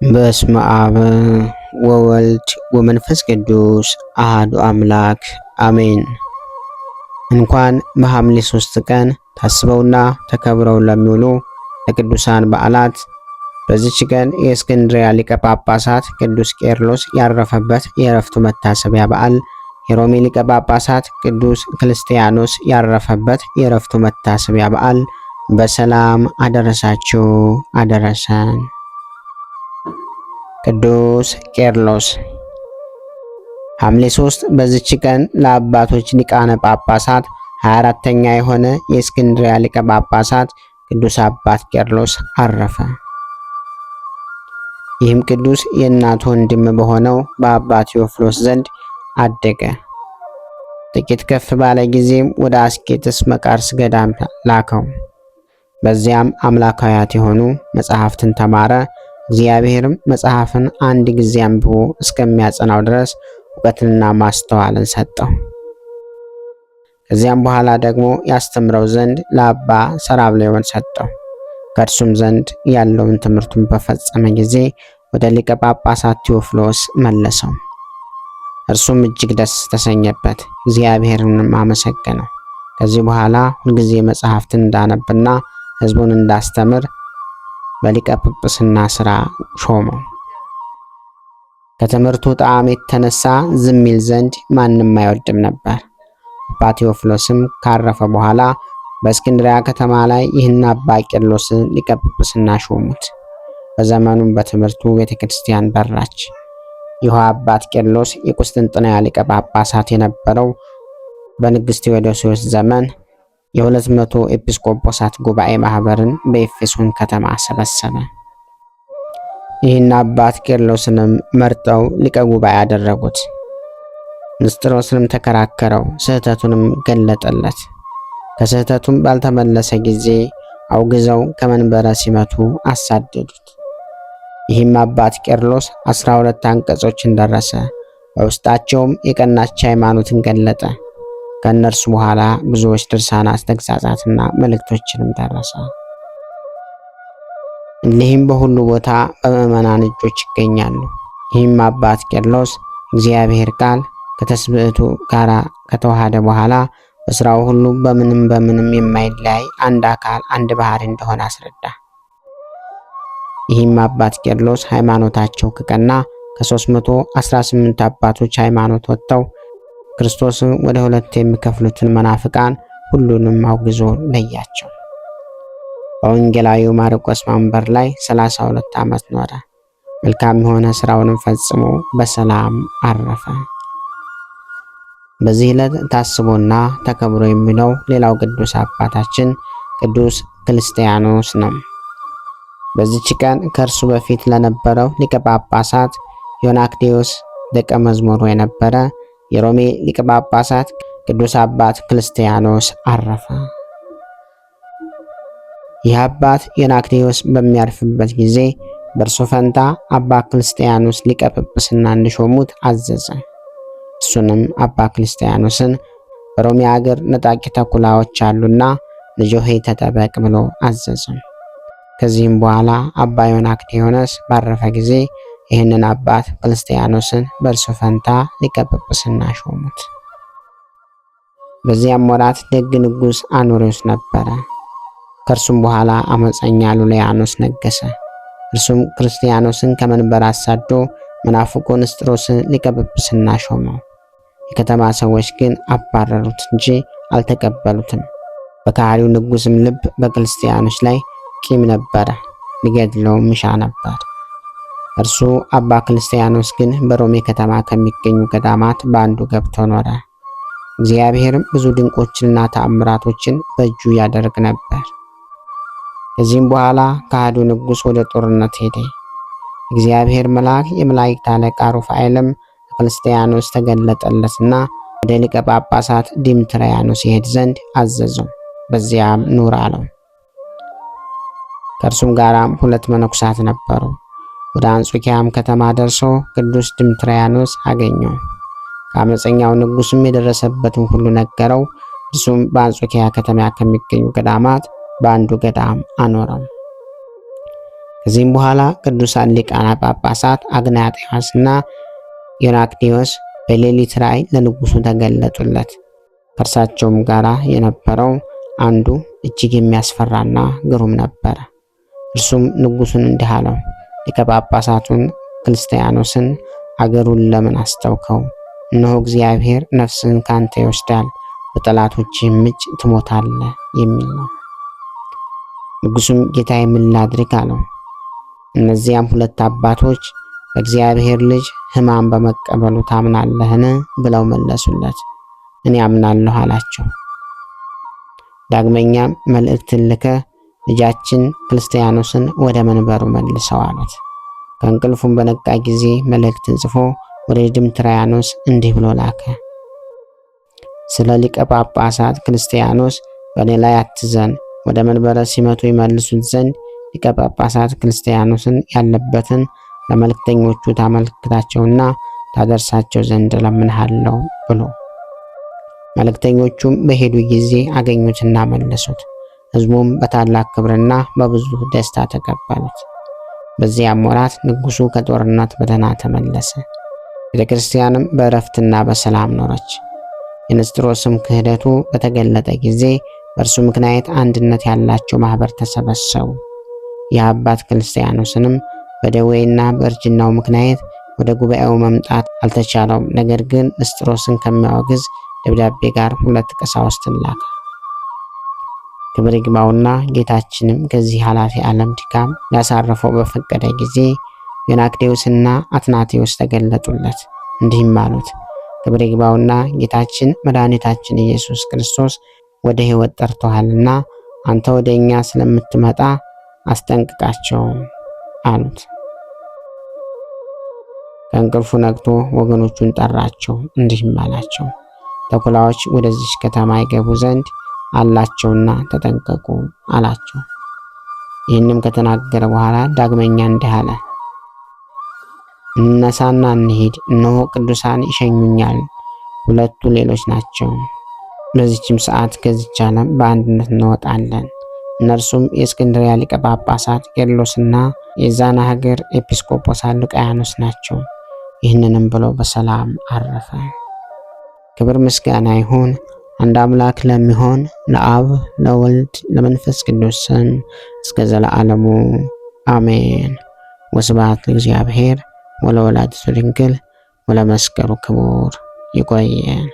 በስመ አብ ወወልድ ወመንፈስ ቅዱስ አሐዱ አምላክ አሜን። እንኳን በሐምሌ 3 ቀን ታስበውና ተከብረው ለሚውሉ ለቅዱሳን በዓላት በዚች ቀን የእስክንድርያ ሊቀ ጳጳሳት ቅዱስ ቄርሎስ ያረፈበት የዕረፍቱ መታሰቢያ በዓል፣ የሮሜ ሊቀ ጳጳሳት ቅዱስ ክርስቲያኖስ ያረፈበት የዕረፍቱ መታሰቢያ በዓል በሰላም አደረሳችሁ አደረሰን። ቅዱስ ቄርሎስ ሐምሌ 3 በዚች ቀን ለአባቶች ሊቃነ ጳጳሳት 24ኛ የሆነ የእስክንድርያ ሊቀ ጳጳሳት ቅዱስ አባት ቄርሎስ አረፈ። ይህም ቅዱስ የእናቱ ወንድም በሆነው በአባ ቴዎፍሎስ ዘንድ አደገ። ጥቂት ከፍ ባለ ጊዜም ወደ አስቄጥስ መቃርስ ገዳም ላከው። በዚያም አምላካውያት የሆኑ መጽሐፍትን ተማረ። እግዚአብሔርም መጽሐፍን አንድ ጊዜ አንብቦ እስከሚያጸናው ድረስ እውቀትንና ማስተዋልን ሰጠው። ከዚያም በኋላ ደግሞ ያስተምረው ዘንድ ለአባ ሰራብሌዎን ሰጠው። ከእርሱም ዘንድ ያለውን ትምህርቱን በፈጸመ ጊዜ ወደ ሊቀ ጳጳሳት ቴዎፍሎስ መለሰው። እርሱም እጅግ ደስ ተሰኘበት፣ እግዚአብሔርንም አመሰገነው። ከዚህ በኋላ ሁልጊዜ መጽሐፍትን እንዳነብና ሕዝቡን እንዳስተምር በሊቀ ጵጵስና ሥራ ሾመው። ከትምህርቱ ጣዕም የተነሳ ዝም ይል ዘንድ ማንም አይወድም ነበር። አባ ቴዎፍሎስም ካረፈ በኋላ በእስክንድርያ ከተማ ላይ ይህን አባ ቄርሎስን ሊቀ ጵጵስና ሾሙት። በዘመኑም በትምህርቱ ቤተ ክርስቲያን በራች። ይህ አባት ቄርሎስ የቁስጥንጥንያ ሊቀ ጳጳሳት የነበረው በንግሥት ቴዎዶስዮስ ዘመን የ200 ኤጲስቆጶሳት ጉባኤ ማህበርን በኤፌሶን ከተማ ሰበሰበ። ይህን አባት ቄርሎስንም መርጠው ሊቀ ጉባኤ ያደረጉት። ንስጥሮስንም ተከራከረው፣ ስህተቱንም ገለጠለት። ከስህተቱም ባልተመለሰ ጊዜ አውግዘው ከመንበረ ሲመቱ አሳደዱት። ይህም አባት ቄርሎስ 12 አንቀጾችን ደረሰ። በውስጣቸውም የቀናች ሃይማኖትን ገለጠ። ከእነርሱ በኋላ ብዙዎች ድርሳናት፣ ተግሳጻትና መልእክቶችንም ደረሰ። እሊህም በሁሉ ቦታ በምዕመናን እጆች ይገኛሉ። ይህም አባት ቄርሎስ እግዚአብሔር ቃል ከተስብእቱ ጋር ከተዋሃደ በኋላ በስራው ሁሉ በምንም የማይለያይ አንድ አካል አንድ ባህሪ እንደሆነ አስረዳ። ይህም አባት ቄርሎስ ሃይማኖታቸው ከቀና ከ318 አባቶች ሃይማኖት ወጥተው ክርስቶስን ወደ ሁለት የሚከፍሉትን መናፍቃን ሁሉንም አውግዞ ለያቸው። በወንጌላዊው ማርቆስ መንበር ላይ 32 ዓመት ኖረ። መልካም የሆነ ስራውንም ፈጽሞ በሰላም አረፈ። በዚህ ዕለት ታስቦና ተከብሮ የሚለው ሌላው ቅዱስ አባታችን ቅዱስ ክርስቲያኖስ ነው። በዚች ቀን ከእርሱ በፊት ለነበረው ሊቀ ጳጳሳት ዮናክዴዎስ ደቀ መዝሙሩ የነበረ የሮሜ ሊቀ ጳጳሳት ቅዱስ አባት ክርስቲያኖስ አረፈ። ይህ አባት ዮናክዴዎስ በሚያርፍበት ጊዜ በእርሱ ፈንታ አባ ክርስቲያኖስ ሊቀ ጵጵስና እንዲሾሙት አዘዘ። እሱንም አባ ክርስቲያኖስን በሮሜ አገር ነጣቂ ተኩላዎች አሉና ልጅ ሆይ ተጠበቅ ብሎ አዘዘ። ከዚህም በኋላ አባ ዮናክዴዎስ ባረፈ ጊዜ ይህንን አባት ክርስቲያኖስን በእርሱ ፈንታ ሊቀ ጵጵስና ሾሙት። በዚያም ወራት ደግ ንጉሥ አኖሬዎስ ነበረ። ከእርሱም በኋላ አመፀኛ ሉሊያኖስ ነገሰ። እርሱም ክርስቲያኖስን ከመንበር አሳዶ መናፍቁ ንስጥሮስን ሊቀ ጵጵስና ሾመው። የከተማ ሰዎች ግን አባረሩት እንጂ አልተቀበሉትም። በካህሪው ንጉሥም ልብ በክርስቲያኖስ ላይ ቂም ነበረ፣ ሊገድለውም ይሻ ነበር። እርሱ አባ ክርስቲያኖስ ግን በሮሜ ከተማ ከሚገኙ ገዳማት በአንዱ ገብቶ ኖረ። እግዚአብሔርም ብዙ ድንቆችንና ተአምራቶችን በእጁ ያደርግ ነበር። ከዚህም በኋላ ከሃዲው ንጉሥ ወደ ጦርነት ሄደ። እግዚአብሔር መልአክ የመላእክት አለቃ ሩፋኤልም ክርስቲያኖስ ተገለጠለትና ወደ ሊቀ ጳጳሳት ዲምትሪያኖስ ይሄድ ዘንድ አዘዘው። በዚያም ኑር አለው። ከእርሱም ጋራም 2 መነኩሳት ነበሩ። ወደ አንጾኪያም ከተማ ደርሶ ቅዱስ ዲምትሪያኖስ አገኘው። ከአመፀኛው ንጉሥም የደረሰበትን ሁሉ ነገረው። እርሱም በአንጾኪያ ከተማ ከሚገኙ ገዳማት በአንዱ ገዳም አኖረው። ከዚህም በኋላ ቅዱሳን ሊቃነ ጳጳሳት አግናጤዎስና ዮናክዲዮስ በሌሊት ራእይ ለንጉሱ ተገለጡለት። ከእርሳቸውም ጋር የነበረው አንዱ እጅግ የሚያስፈራና ግሩም ነበረ። እርሱም ንጉሱን እንዲህ አለው፣ ሊቀ ጳጳሳቱን ክርስቲያኖስን አገሩን ለምን አስተውከው? እነሆ እግዚአብሔር ነፍስን ካንተ ይወስዳል፣ በጠላቶችህም እጅ ትሞታለህ የሚል ነው። ንጉሱም ጌታዬ ምን ላድርግ አለው። እነዚያም ሁለት አባቶች በእግዚአብሔር ልጅ ሕማም በመቀበሉ ታምናለህን ብለው መለሱለት። እኔ አምናለሁ አላቸው። ዳግመኛም መልእክትን ልከ ልጃችን ክርስቲያኖስን ወደ መንበሩ መልሰው አሉት። ከእንቅልፉም በነቃ ጊዜ መልእክትን ጽፎ ወደ ድምትሪያኖስ እንዲህ ብሎ ላከ። ስለ ሊቀ ጳጳሳት ክርስቲያኖስ በእኔ ላይ አትዘን፣ ወደ መንበረ ሲመቱ ይመልሱት ዘንድ ሊቀ ጳጳሳት ክርስቲያኖስን ያለበትን ለመልእክተኞቹ ታመልክታቸውና ታደርሳቸው ዘንድ እለምንሃለሁ ብሎ። መልእክተኞቹም በሄዱ ጊዜ አገኙትና መለሱት። ሕዝቡም በታላቅ ክብርና በብዙ ደስታ ተቀበሉት። በዚያም ወራት ንጉሱ ከጦርነት በደህና ተመለሰ። ቤተ ክርስቲያንም በእረፍትና በሰላም ኖረች። የንስጥሮስም ክህደቱ በተገለጠ ጊዜ በእርሱ ምክንያት አንድነት ያላቸው ማህበር ተሰበሰቡ። የአባት ክርስቲያኖስንም በደዌና በእርጅናው ምክንያት ወደ ጉባኤው መምጣት አልተቻለውም። ነገር ግን ንስጥሮስን ከሚያወግዝ ደብዳቤ ጋር 2 ቀሳውስትን ላከ። ክብር ይግባውና ጌታችንም ከዚህ ኃላፊ ዓለም ድካም ሊያሳርፈው በፈቀደ ጊዜ ዮናክዴዎስና አትናቴዎስ ተገለጡለት። እንዲህም አሉት፣ ክብር ይግባውና ጌታችን መድኃኒታችን ኢየሱስ ክርስቶስ ወደ ሕይወት ጠርቶሃልና አንተ ወደ እኛ ስለምትመጣ አስጠንቅቃቸው አሉት። ከእንቅልፉ ነቅቶ ወገኖቹን ጠራቸው፣ እንዲህም አላቸው፣ ተኩላዎች ወደዚች ከተማ ይገቡ ዘንድ አላቸውና ተጠንቀቁ አላቸው። ይህንም ከተናገረ በኋላ ዳግመኛ እንዲህ አለ፣ እነሳና እንሂድ፣ እነሆ ቅዱሳን ይሸኙኛል፣ 2 ሌሎች ናቸው። በዚችም ሰዓት ከዚች ዓለም በአንድነት እንወጣለን። እነርሱም የእስክንድርያ ሊቀ ጳጳሳት ቄርሎስና የዛና ሀገር ኤጲስቆጶሳት ሉቃያኖስ ናቸው። ይህንንም ብሎ በሰላም አረፈ። ክብር ምስጋና ይሁን አንድ አምላክ ለሚሆን ለአብ ለወልድ ለመንፈስ ቅዱስ ስም እስከ ዘለዓለሙ አሜን። ወስብሐት ለእግዚአብሔር ወለወላዲቱ ድንግል ወለመስቀሉ ክቡር። ይቆየን።